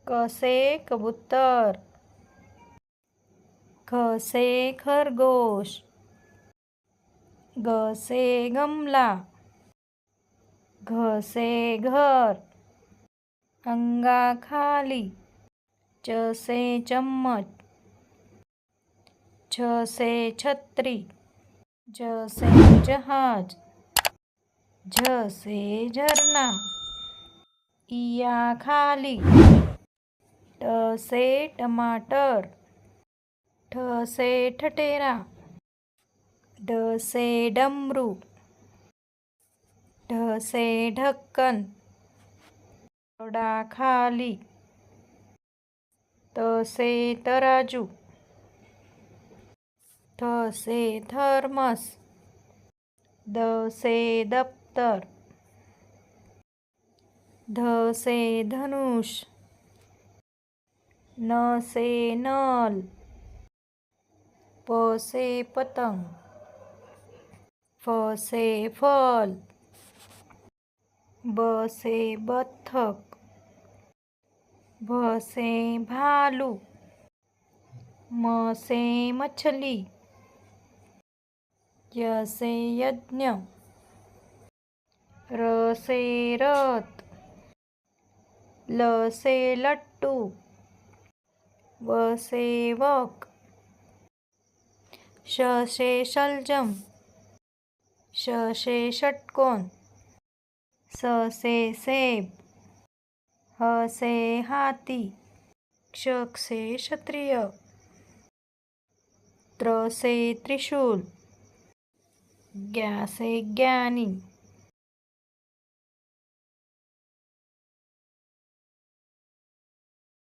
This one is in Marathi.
क से कबूतर, ख से खरगोश, ग से गमला, घ से घर, अंगाखाली, च से चम्मच, छ से छत्री, ज से जहाज, झ से झरना, इया खाली, ट से टमाटर, ठ से ठठेरा, ड से डमरू, ढ से ढक्कन, डा खाली, त से तराजू, थ से थर्मस, द से दप्तर, ध से धनुष, न से नल, प से पतंग, फ से फल, ब से बत्तख, भ से भालू, म से मछली, य से यज्ञ, र से रथ, ल से लट्टू, व से वक, श से शलजम, श से षटकोन, स से सेब, ह से हाथी, क्ष से क्षत्रिय, त्र से त्रिशूल, ज्ञा से ज्ञानी।